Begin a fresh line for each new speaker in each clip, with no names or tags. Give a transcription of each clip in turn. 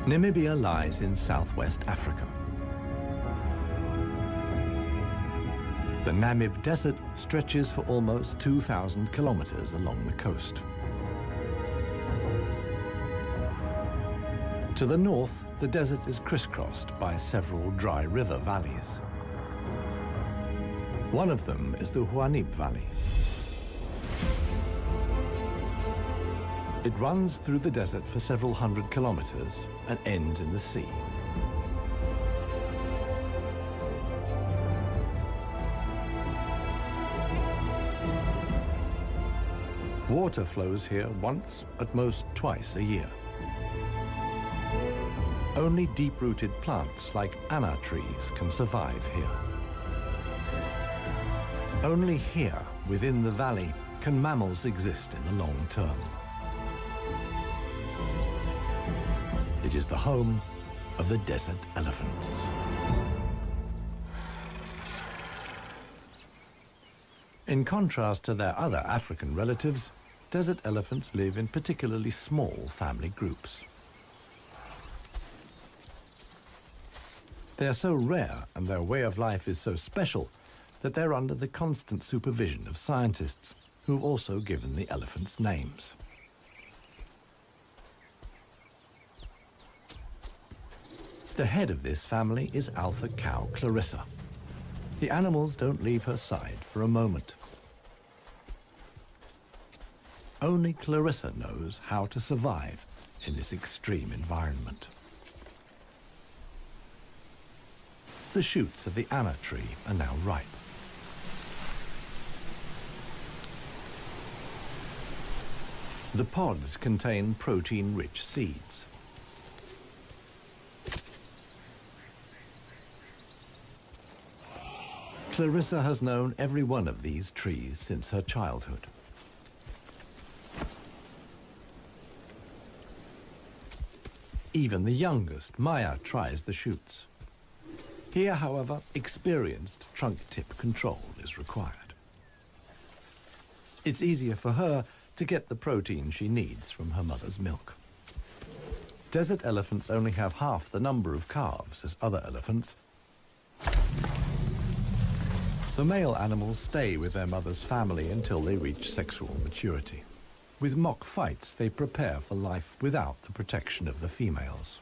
Namibia lies in southwest Africa. The Namib Desert stretches for almost 2,000 kilometers along the coast. To the north, the desert is crisscrossed by several dry river valleys. One of them is the Namib Valley. It runs through the desert for several hundred kilometers and ends in the sea. Water flows here once, at most twice a year. Only deep-rooted plants like anna trees can survive here. Only here, within the valley, can mammals exist in the long term. It is the home of the desert elephants. In contrast to their other African relatives, desert elephants live in particularly small family groups. They are so rare and their way of life is so special that they're under the constant supervision of scientists who've also given the elephants names. The head of this family is alpha cow Clarissa. The animals don't leave her side for a moment. Only Clarissa knows how to survive in this extreme environment. The shoots of the anna tree are now ripe. The pods contain protein-rich seeds. Clarissa has known every one of these trees since her childhood. Even the youngest, Maya, tries the shoots. Here, however, experienced trunk tip control is required. It's easier for her to get the protein she needs from her mother's milk. Desert elephants only have half the number of calves as other elephants. The male animals stay with their mother's family until they reach sexual maturity. With mock fights, they prepare for life without the protection of the females.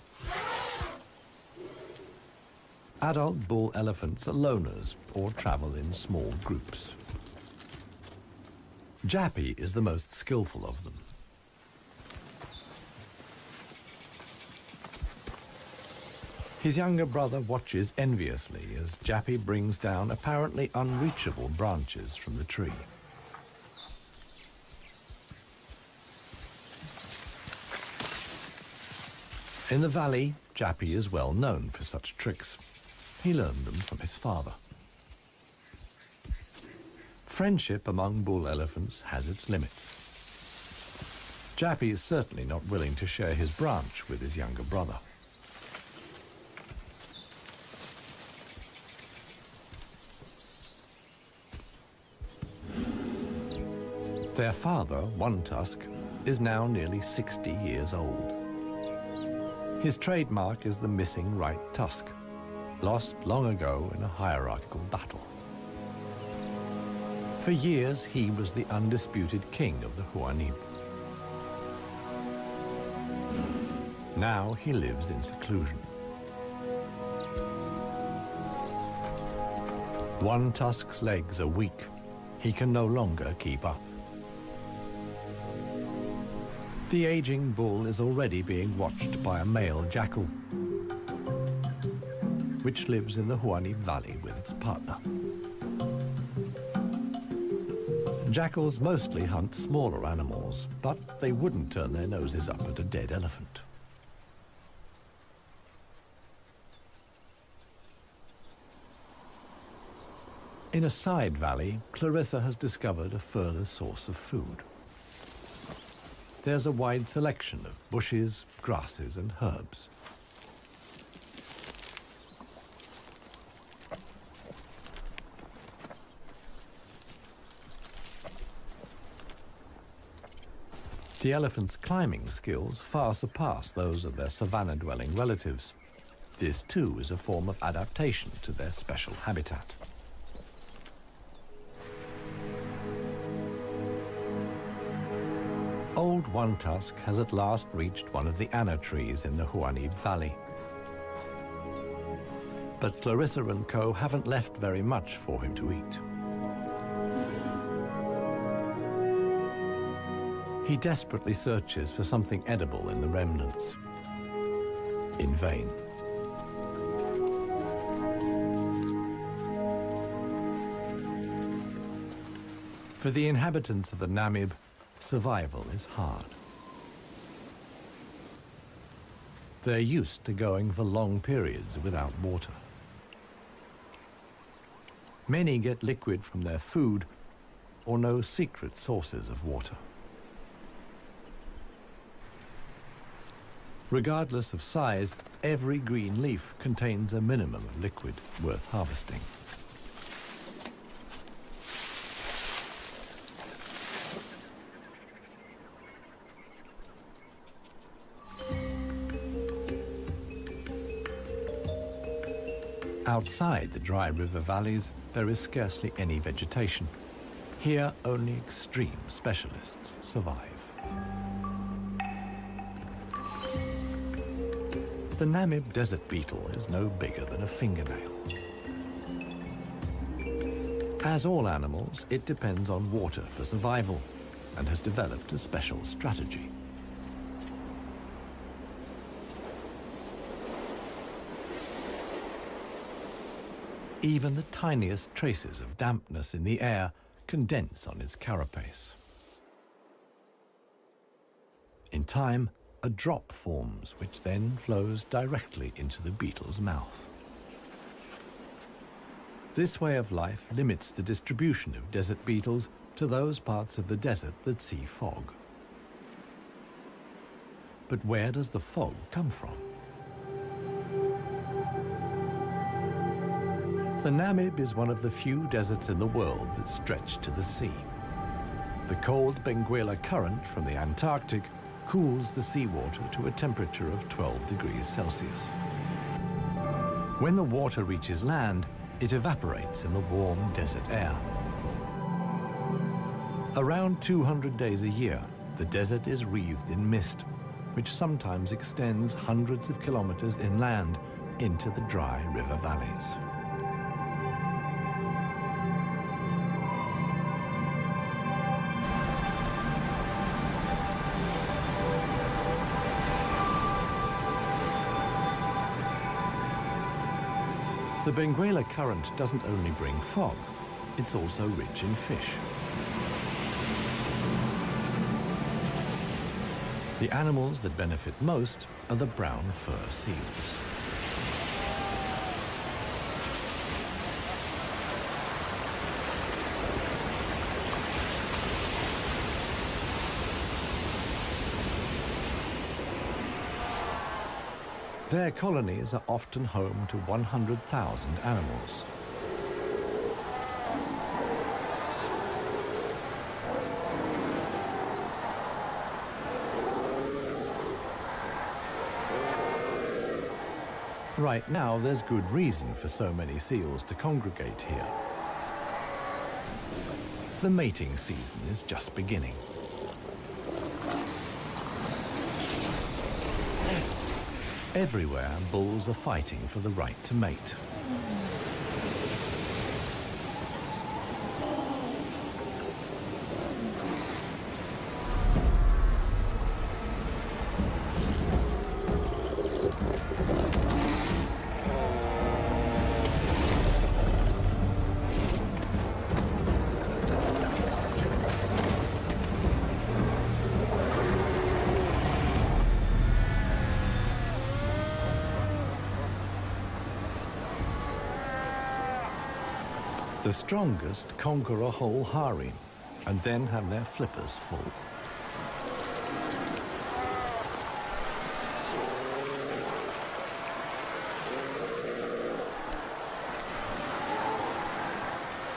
Adult bull elephants are loners or travel in small groups. Jappy is the most skillful of them. His younger brother watches enviously as Jappy brings down apparently unreachable branches from the tree. In the valley, Jappy is well known for such tricks. He learned them from his father. Friendship among bull elephants has its limits. Jappy is certainly not willing to share his branch with his younger brother. Their father, One Tusk, is now nearly 60 years old. His trademark is the missing right tusk, lost long ago in a hierarchical battle. For years, he was the undisputed king of the Namib. Now he lives in seclusion. One Tusk's legs are weak. He can no longer keep up. The aging bull is already being watched by a male jackal, which lives in the Namib Valley with its partner. Jackals mostly hunt smaller animals, but they wouldn't turn their noses up at a dead elephant. In a side valley, Clarissa has discovered a further source of food. There's a wide selection of bushes, grasses, and herbs. The elephants' climbing skills far surpass those of their savanna-dwelling relatives. This too is a form of adaptation to their special habitat. Old One Tusk has at last reached one of the anna trees in the Namib Valley. But Clarissa and co haven't left very much for him to eat. He desperately searches for something edible in the remnants. In vain. For the inhabitants of the Namib, survival is hard. They're used to going for long periods without water. Many get liquid from their food or know secret sources of water. Regardless of size, every green leaf contains a minimum of liquid worth harvesting. Outside the dry river valleys, there is scarcely any vegetation. Here, only extreme specialists survive. The Namib desert beetle is no bigger than a fingernail. As all animals, it depends on water for survival and has developed a special strategy. Even the tiniest traces of dampness in the air condense on its carapace. In time, a drop forms, which then flows directly into the beetle's mouth. This way of life limits the distribution of desert beetles to those parts of the desert that see fog. But where does the fog come from? The Namib is one of the few deserts in the world that stretch to the sea. The cold Benguela current from the Antarctic cools the seawater to a temperature of 12 degrees Celsius. When the water reaches land, it evaporates in the warm desert air. Around 200 days a year, the desert is wreathed in mist, which sometimes extends hundreds of kilometers inland into the dry river valleys. The Benguela current doesn't only bring fog, it's also rich in fish. The animals that benefit most are the brown fur seals. Their colonies are often home to 100,000 animals. Right now, there's good reason for so many seals to congregate here. The mating season is just beginning. Everywhere, bulls are fighting for the right to mate. The strongest conquer a whole harem and then have their flippers full.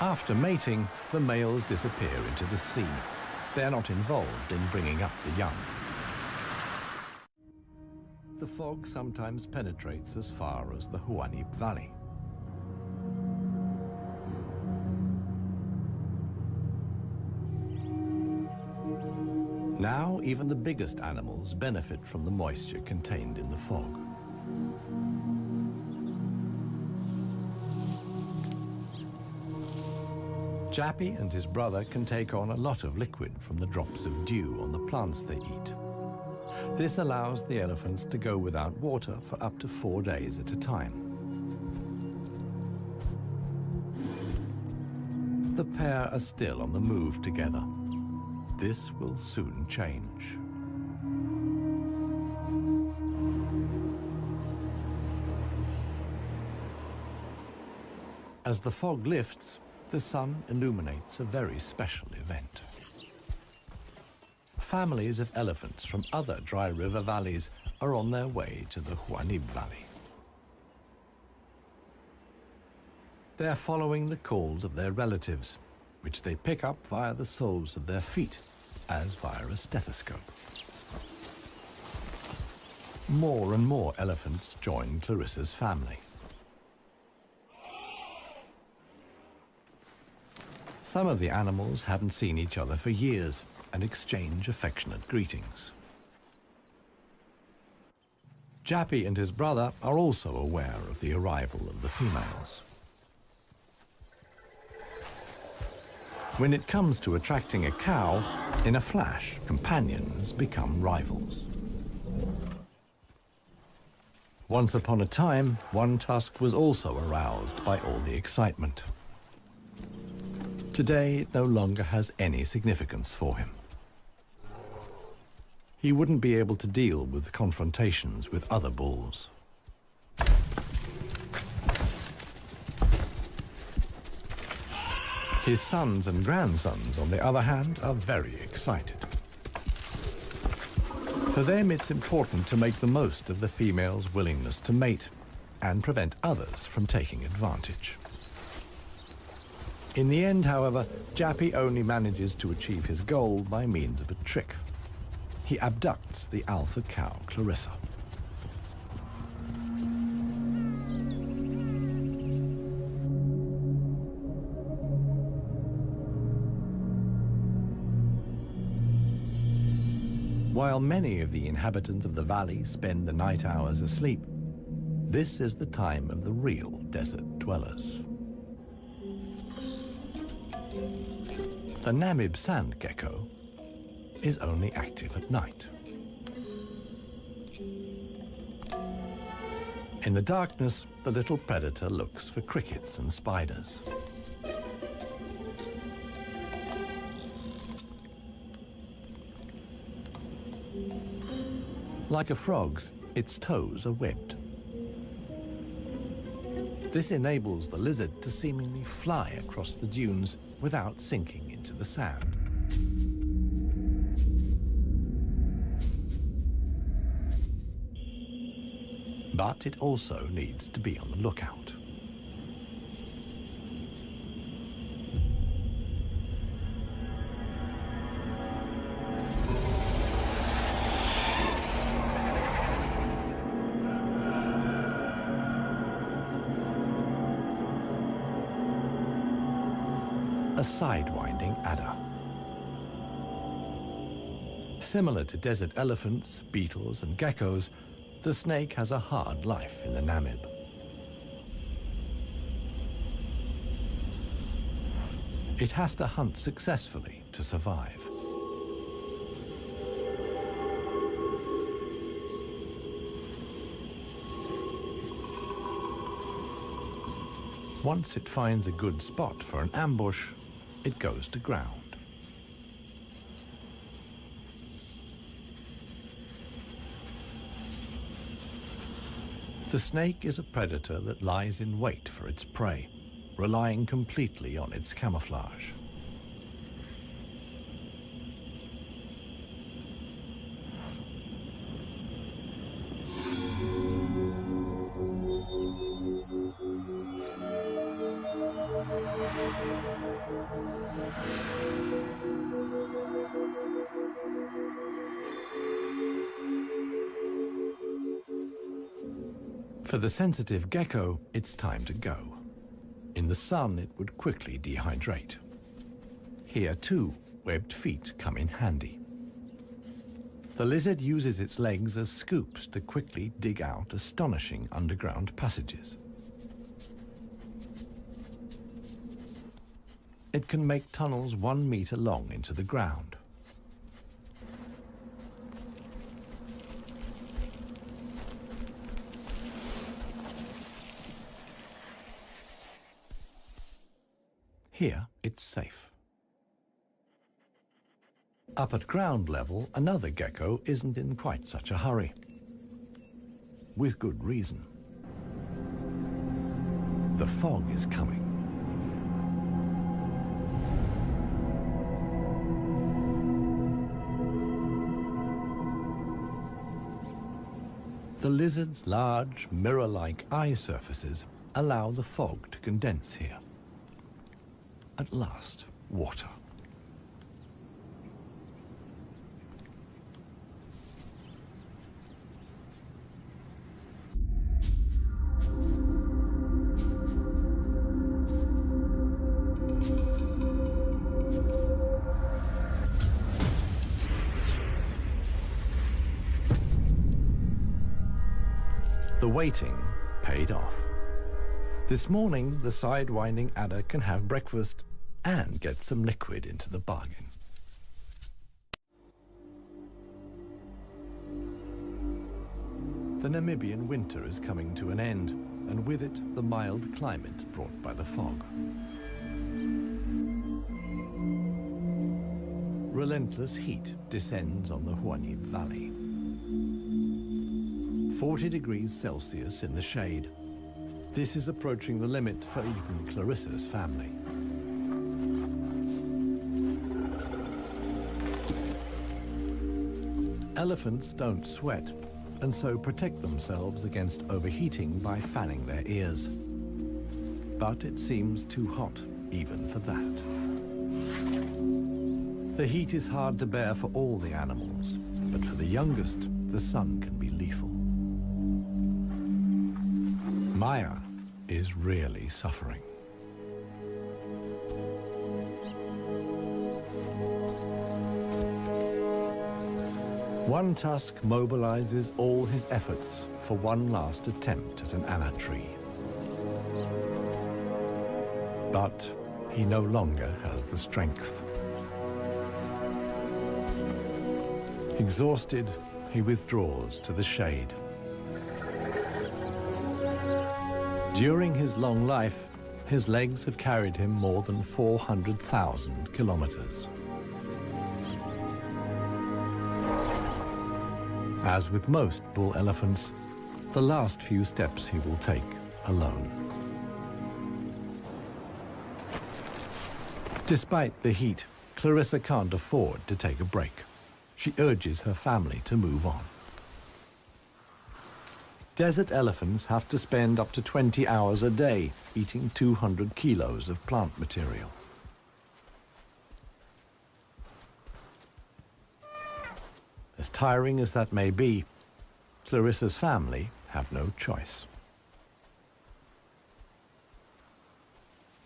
After mating, the males disappear into the sea. They're not involved in bringing up the young. The fog sometimes penetrates as far as the Namib Valley. Now, even the biggest animals benefit from the moisture contained in the fog. Jappy and his brother can take on a lot of liquid from the drops of dew on the plants they eat. This allows the elephants to go without water for up to 4 days at a time. The pair are still on the move together. This will soon change. As the fog lifts, the sun illuminates a very special event. Families of elephants from other dry river valleys are on their way to the Namib Valley. They're following the calls of their relatives, which they pick up via the soles of their feet, as via a stethoscope. More and more elephants join Clarissa's family. Some of the animals haven't seen each other for years and exchange affectionate greetings. Jappy and his brother are also aware of the arrival of the females. When it comes to attracting a cow, in a flash, companions become rivals. Once upon a time, one tusk was also aroused by all the excitement. Today, it no longer has any significance for him. He wouldn't be able to deal with confrontations with other bulls. His sons and grandsons, on the other hand, are very excited. For them, it's important to make the most of the female's willingness to mate and prevent others from taking advantage. In the end, however, Jappy only manages to achieve his goal by means of a trick. He abducts the alpha cow, Clarissa. While many of the inhabitants of the valley spend the night hours asleep, this is the time of the real desert dwellers. The Namib sand gecko is only active at night. In the darkness, the little predator looks for crickets and spiders. Like a frog's, its toes are webbed. This enables the lizard to seemingly fly across the dunes without sinking into the sand. But it also needs to be on the lookout. A sidewinding adder. Similar to desert elephants, beetles, and geckos, the snake has a hard life in the Namib. It has to hunt successfully to survive. Once it finds a good spot for an ambush, it goes to ground. The snake is a predator that lies in wait for its prey, relying completely on its camouflage. For the sensitive gecko, it's time to go. In the sun, it would quickly dehydrate. Here, too, webbed feet come in handy. The lizard uses its legs as scoops to quickly dig out astonishing underground passages. It can make tunnels 1 meter long into the ground. Here, it's safe. Up at ground level, another gecko isn't in quite such a hurry. With good reason. The fog is coming. The lizard's large, mirror-like eye surfaces allow the fog to condense here. At last, water. The waiting paid off. This morning, the sidewinding adder can have breakfast and get some liquid into the bargain. The Namibian winter is coming to an end, and with it, the mild climate brought by the fog. Relentless heat descends on the Huanib Valley. 40 degrees Celsius in the shade. This is approaching the limit for even Clarissa's family. Elephants don't sweat, and so protect themselves against overheating by fanning their ears. But it seems too hot, even for that. The heat is hard to bear for all the animals, but for the youngest, the sun can be lethal. Maya is really suffering. One tusk mobilizes all his efforts for one last attempt at an anna tree. But he no longer has the strength. Exhausted, he withdraws to the shade. During his long life, his legs have carried him more than 400,000 kilometers. As with most bull elephants, the last few steps he will take alone. Despite the heat, Clarissa can't afford to take a break. She urges her family to move on. Desert elephants have to spend up to 20 hours a day eating 200 kilos of plant material. As tiring as that may be, Clarissa's family have no choice.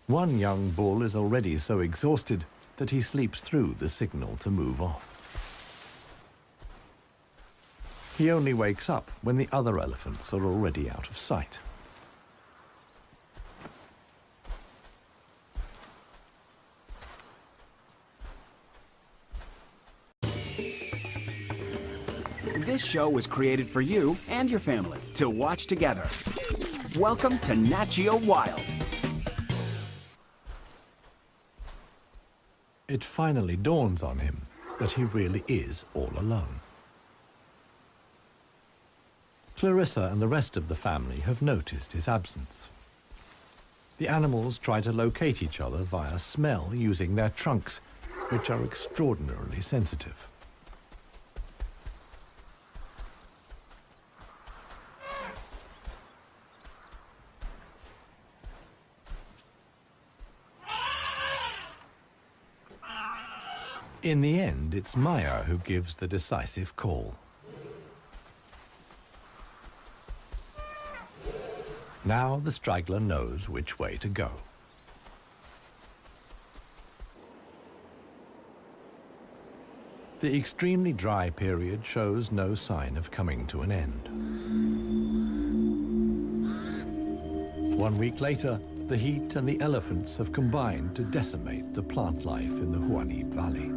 One young bull is already so exhausted that he sleeps through the signal to move off. He only wakes up when the other elephants are already out of sight.
This show was created for you and your family to watch together. Welcome to Nat Geo Wild.
It finally dawns on him that he really is all alone. Clarissa and the rest of the family have noticed his absence. The animals try to locate each other via smell using their trunks, which are extraordinarily sensitive. In the end, it's Maya who gives the decisive call. Now the straggler knows which way to go. The extremely dry period shows no sign of coming to an end. 1 week later, the heat and the elephants have combined to decimate the plant life in the Namib Valley.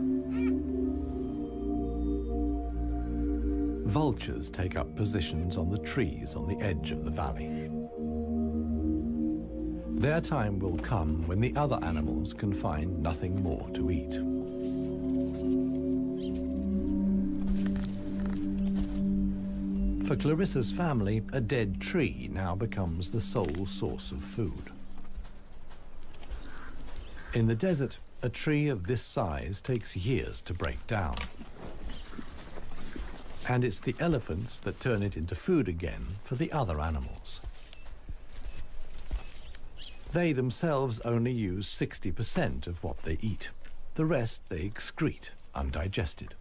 Vultures take up positions on the trees on the edge of the valley. Their time will come when the other animals can find nothing more to eat. For Clarissa's family, a dead tree now becomes the sole source of food. In the desert, a tree of this size takes years to break down. And it's the elephants that turn it into food again for the other animals. They themselves only use 60% of what they eat. The rest they excrete undigested.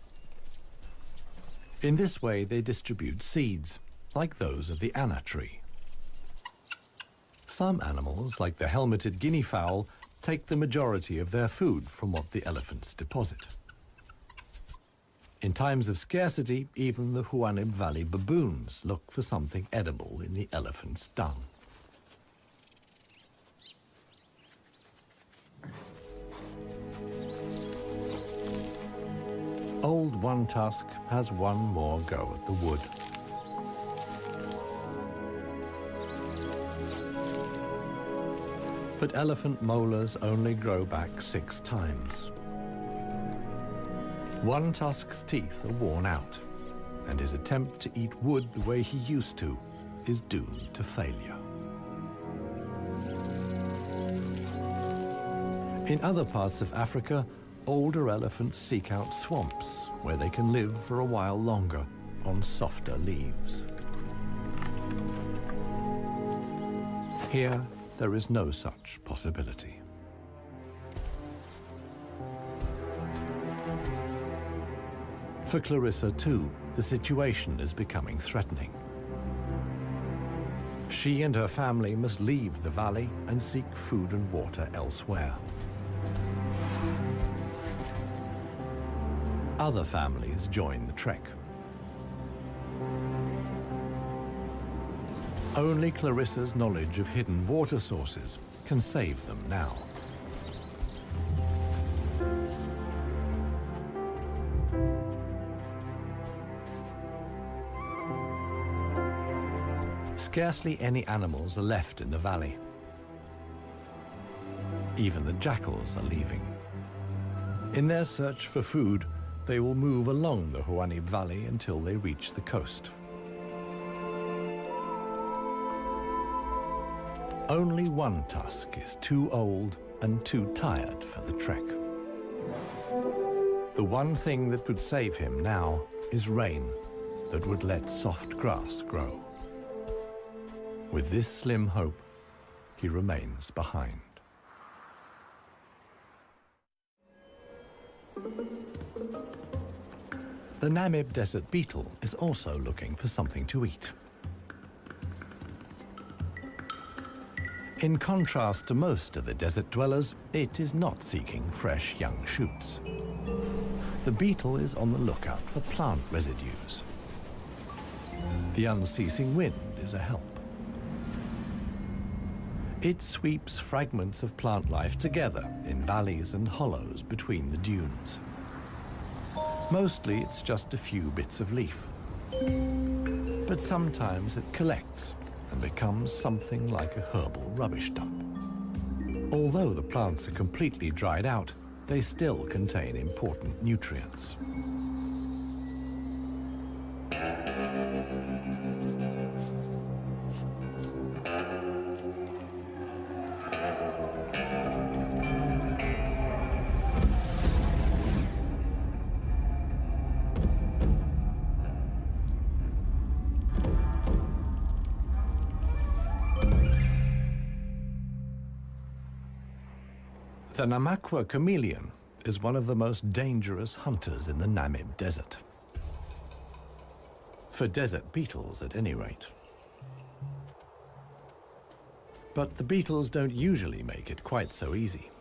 In this way, they distribute seeds, like those of the anna tree. Some animals, like the helmeted guinea fowl, take the majority of their food from what the elephants deposit. In times of scarcity, even the Namib Valley baboons look for something edible in the elephant's dung. Old One Tusk has one more go at the wood. But elephant molars only grow back 6 times. One Tusk's teeth are worn out, and his attempt to eat wood the way he used to is doomed to failure. In other parts of Africa, older elephants seek out swamps where they can live for a while longer on softer leaves. Here, there is no such possibility. For Clarissa, too, the situation is becoming threatening. She and her family must leave the valley and seek food and water elsewhere. Other families join the trek. Only Clarissa's knowledge of hidden water sources can save them now. Scarcely any animals are left in the valley. Even the jackals are leaving. In their search for food, they will move along the Namib Valley until they reach the coast. Only One Tusk is too old and too tired for the trek. The one thing that could save him now is rain that would let soft grass grow. With this slim hope, he remains behind. The Namib desert beetle is also looking for something to eat. In contrast to most of the desert dwellers, it is not seeking fresh young shoots. The beetle is on the lookout for plant residues. The unceasing wind is a help. It sweeps fragments of plant life together in valleys and hollows between the dunes. Mostly it's just a few bits of leaf. But sometimes it collects and becomes something like a herbal rubbish dump. Although the plants are completely dried out, they still contain important nutrients. The Namakwa chameleon is one of the most dangerous hunters in the Namib desert. For desert beetles, at any rate. But the beetles don't usually make it quite so easy.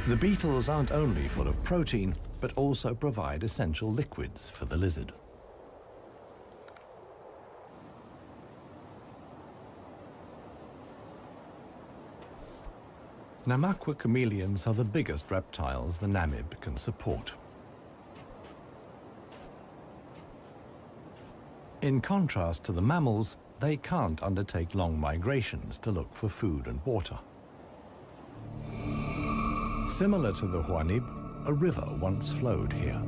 The beetles aren't only full of protein, but also provide essential liquids for the lizard. Namakwa chameleons are the biggest reptiles the Namib can support. In contrast to the mammals, they can't undertake long migrations to look for food and water. Similar to the Namib, a river once flowed here.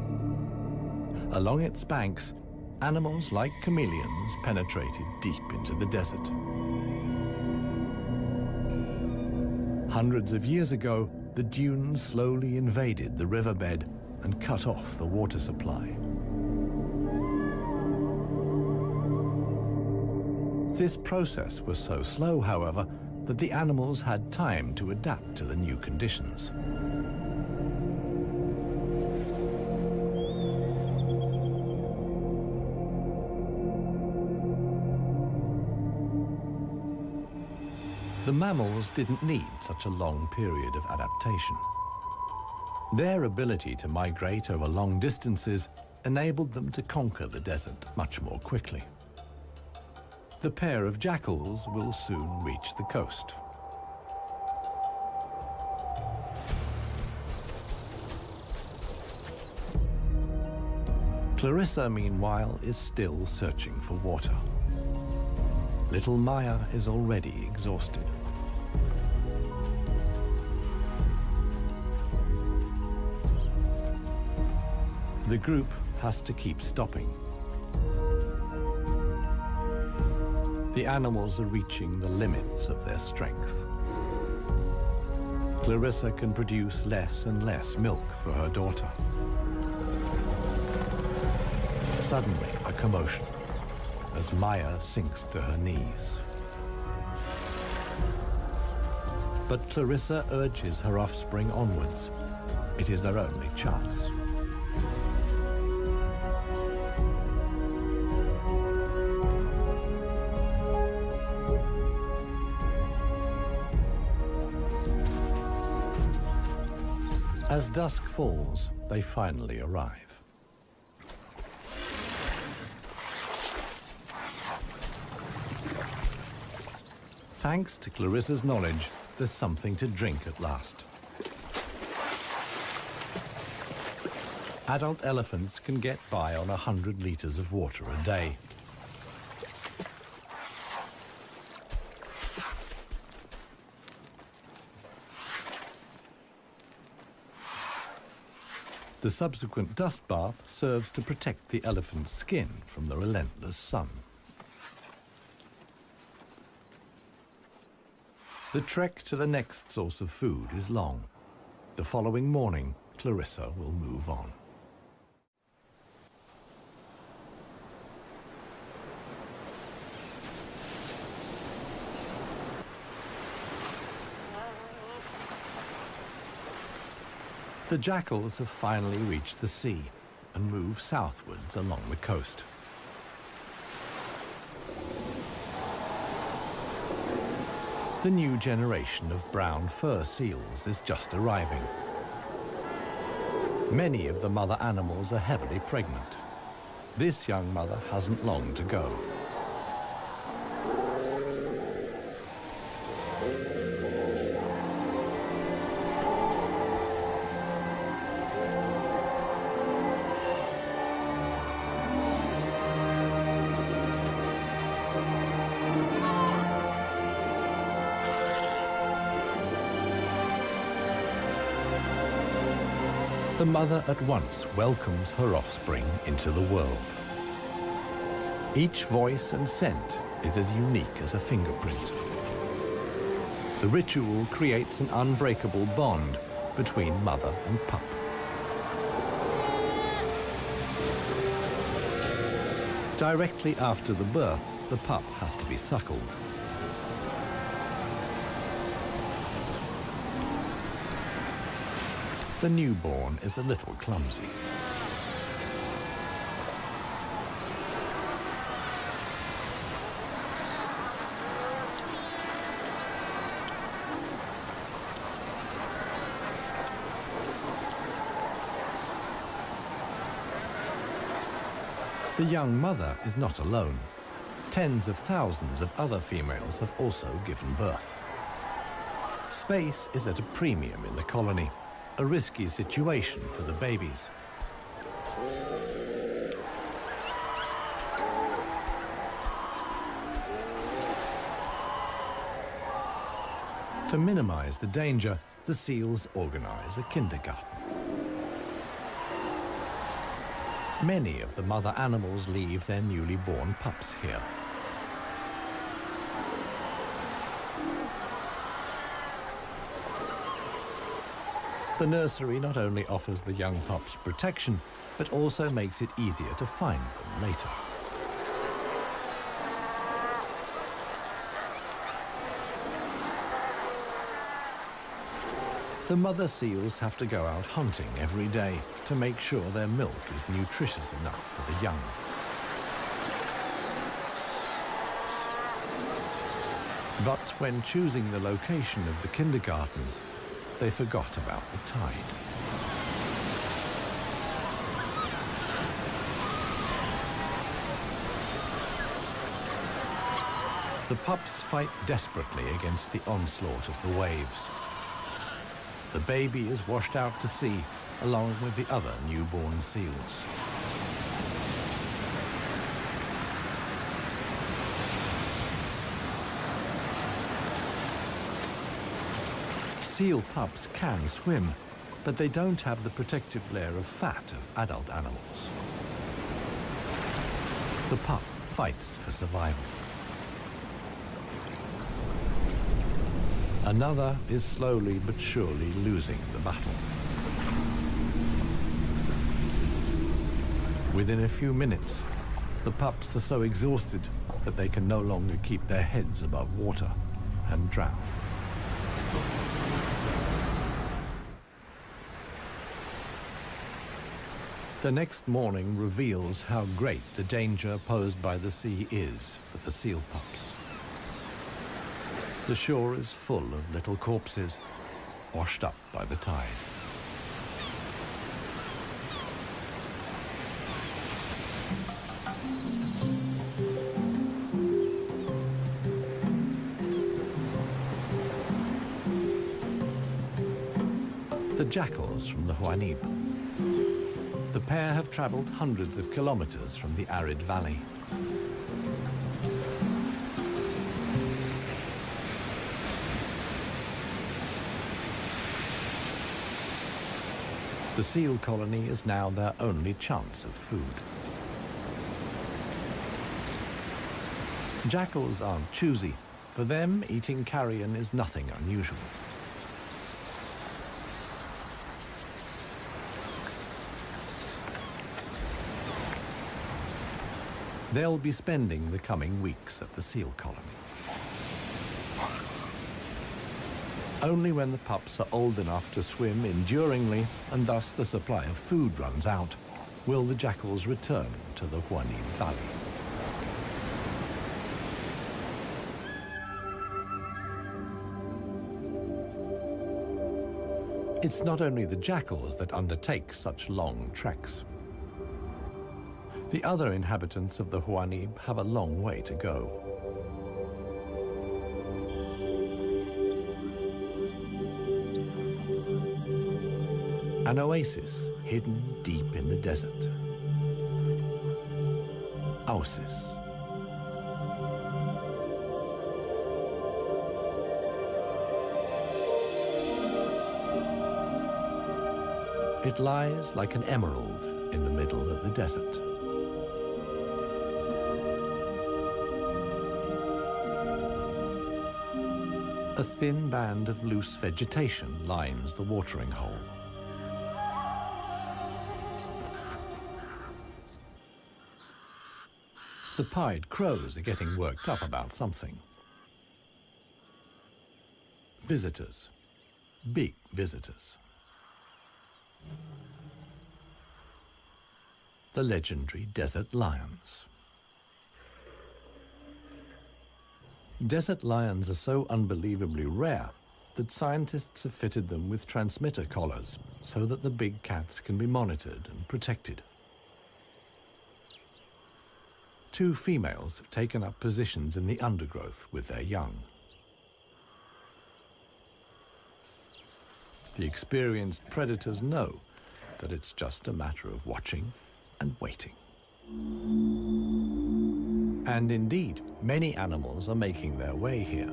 Along its banks, animals like chameleons penetrated deep into the desert. Hundreds of years ago, the dunes slowly invaded the riverbed and cut off the water supply. This process was so slow, however, that the animals had time to adapt to the new conditions. The mammals didn't need such a long period of adaptation. Their ability to migrate over long distances enabled them to conquer the desert much more quickly. The pair of jackals will soon reach the coast. Clarissa, meanwhile, is still searching for water. Little Maya is already exhausted. The group has to keep stopping. The animals are reaching the limits of their strength. Clarissa can produce less and less milk for her daughter. Suddenly, a commotion as Maya sinks to her knees. But Clarissa urges her offspring onwards. It is their only chance. As dusk falls, they finally arrive. Thanks to Clarissa's knowledge, there's something to drink at last. Adult elephants can get by on 100 liters of water a day. The subsequent dust bath serves to protect the elephant's skin from the relentless sun. The trek to the next source of food is long. The following morning, Clarissa will move on. The jackals have finally reached the sea and move southwards along the coast. The new generation of brown fur seals is just arriving. Many of the mother animals are heavily pregnant. This young mother hasn't long to go. The mother at once welcomes her offspring into the world. Each voice and scent is as unique as a fingerprint. The ritual creates an unbreakable bond between mother and pup. Directly after the birth, the pup has to be suckled. The newborn is a little clumsy. The young mother is not alone. Tens of thousands of other females have also given birth. Space is at a premium in the colony, a risky situation for the babies. To minimize the danger, the seals organize a kindergarten. Many of the mother animals leave their newly born pups here. The nursery not only offers the young pups protection, but also makes it easier to find them later. The mother seals have to go out hunting every day to make sure their milk is nutritious enough for the young. But when choosing the location of the kindergarten, they forgot about the tide. The pups fight desperately against the onslaught of the waves. The baby is washed out to sea, along with the other newborn seals. Seal pups can swim, but they don't have the protective layer of fat of adult animals. The pup fights for survival. Another is slowly but surely losing the battle. Within a few minutes, the pups are so exhausted that they can no longer keep their heads above water and drown. The next morning reveals how great the danger posed by the sea is for the seal pups. The shore is full of little corpses, washed up by the tide. The jackals from the Namib. The pair have traveled hundreds of kilometers from the arid valley. The seal colony is now their only chance of food. Jackals aren't choosy. For them, eating carrion is nothing unusual. They'll be spending the coming weeks at the seal colony. Only when the pups are old enough to swim enduringly, and thus the supply of food runs out, will the jackals return to the Namib Valley. It's not only the jackals that undertake such long treks. The other inhabitants of the Namib have a long way to go. An oasis hidden deep in the desert. Oasis. It lies like an emerald in the middle of the desert. A thin band of loose vegetation lines the watering hole. The pied crows are getting worked up about something. Visitors. Big visitors. the legendary desert lions. Desert lions are so unbelievably rare that scientists have fitted them with transmitter collars so that the big cats can be monitored and protected. Two females have taken up positions in the undergrowth with their young. The experienced predators know that it's just a matter of watching and waiting. And indeed, many animals are making their way here.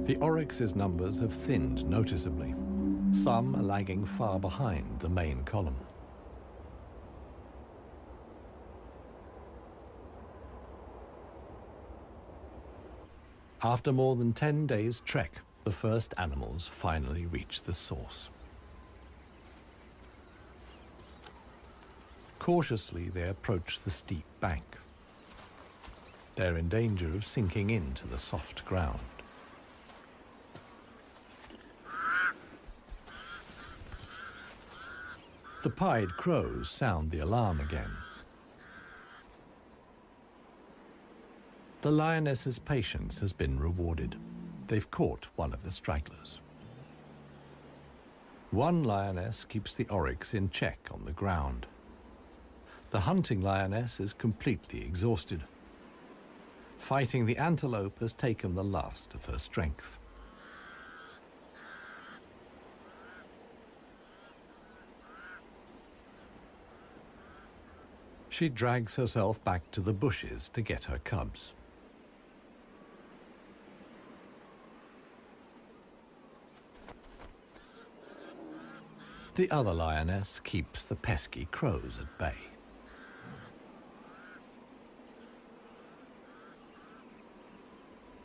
The oryx's numbers have thinned noticeably. Some are lagging far behind the main column. After more than 10 days' trek, the first animals finally reach the source. Cautiously, they approach the steep bank. They're in danger of sinking into the soft ground. The pied crows sound the alarm again. The lioness's patience has been rewarded. They've caught one of the stragglers. One lioness keeps the oryx in check on the ground. The hunting lioness is completely exhausted. Fighting the antelope has taken the last of her strength. She drags herself back to the bushes to get her cubs. The other lioness keeps the pesky crows at bay.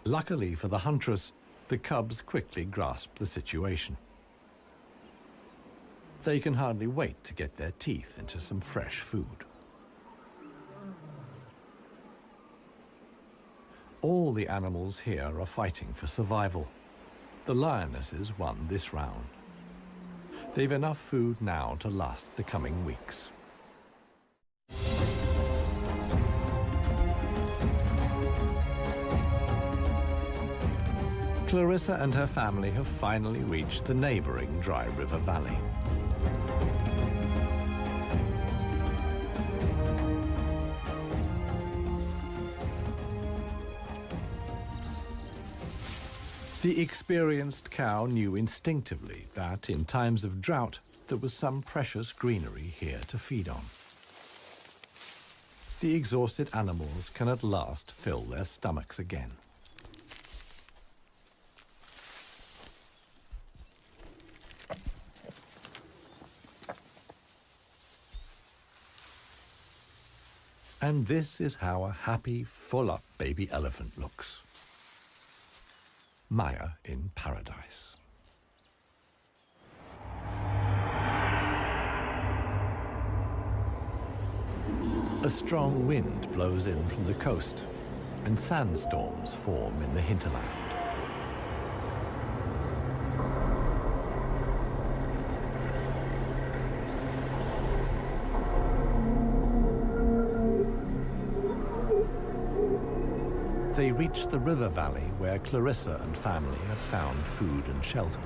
Luckily for the huntress, the cubs quickly grasp the situation. They can hardly wait to get their teeth into some fresh food. All the animals here are fighting for survival. The lionesses won this round. They've enough food now to last the coming weeks. Clarissa and her family have finally reached the neighboring dry river valley. The experienced cow knew instinctively that in times of drought, there was some precious greenery here to feed on. The exhausted animals can at last fill their stomachs again. And this is how a happy, full-up baby elephant looks. Maya in paradise. A strong wind blows in from the coast, and sandstorms form in the hinterland. They reach the river valley where Clarissa and family have found food and shelter.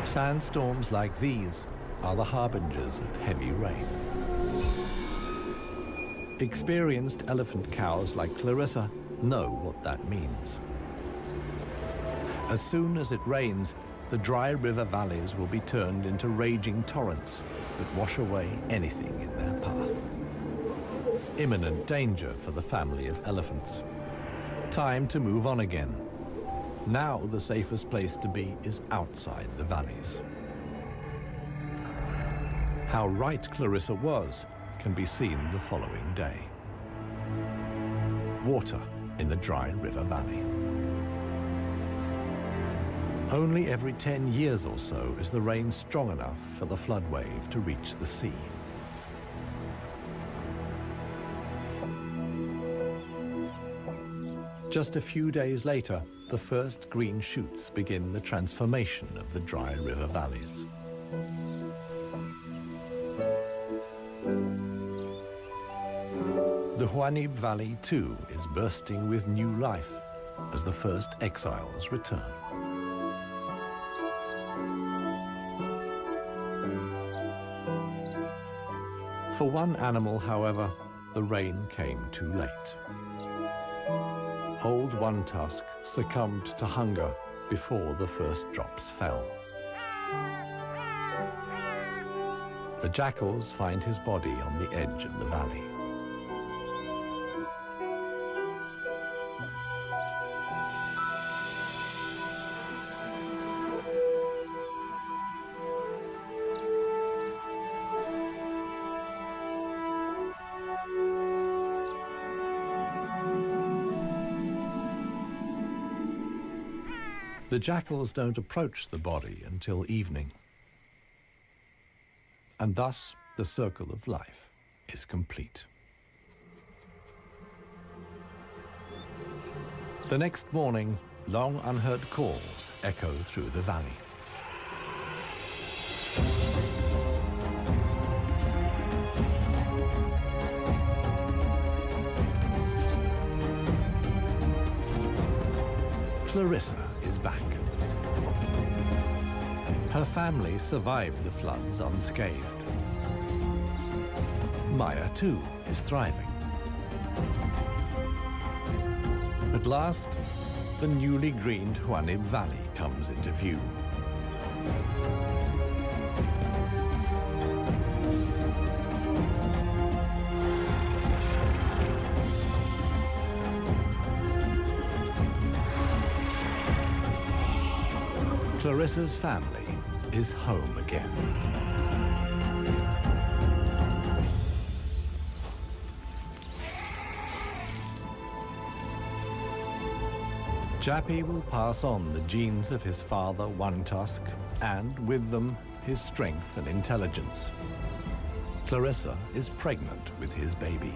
Sandstorms like these are the harbingers of heavy rain. Experienced elephant cows like Clarissa know what that means. As soon as it rains, the dry river valleys will be turned into raging torrents that wash away anything in their path. Imminent danger for the family of elephants. Time to move on again. Now the safest place to be is outside the valleys. How right Clarissa was can be seen the following day. Water in the dry river valley. Only every 10 years or so is the rain strong enough for the flood wave to reach the sea. Just a few days later, the first green shoots begin the transformation of the dry river valleys. The Namib Valley, too, is bursting with new life as the first exiles return. For one animal, however, the rain came too late. Old One Tusk succumbed to hunger before the first drops fell. The jackals find his body on the edge of the valley. The jackals don't approach the body until evening. And thus, the circle of life is complete. The next morning, long unheard calls echo through the valley. Clarissa is back. Her family survived the floods unscathed. Maya, too, is thriving. At last, the newly greened Namib Valley comes into view. Clarissa's family is home again. Jappy will pass on the genes of his father, One Tusk, and with them, his strength and intelligence. Clarissa is pregnant with his baby.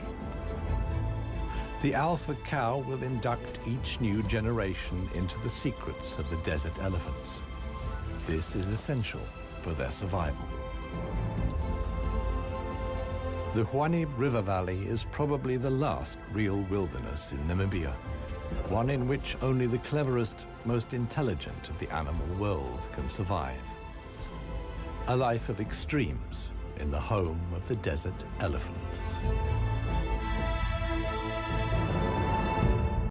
The alpha cow will induct each new generation into the secrets of the desert elephants. This is essential for their survival. The Namib River Valley is probably the last real wilderness in Namibia, one in which only the cleverest, most intelligent of the animal world can survive. A life of extremes in the home of the desert elephants.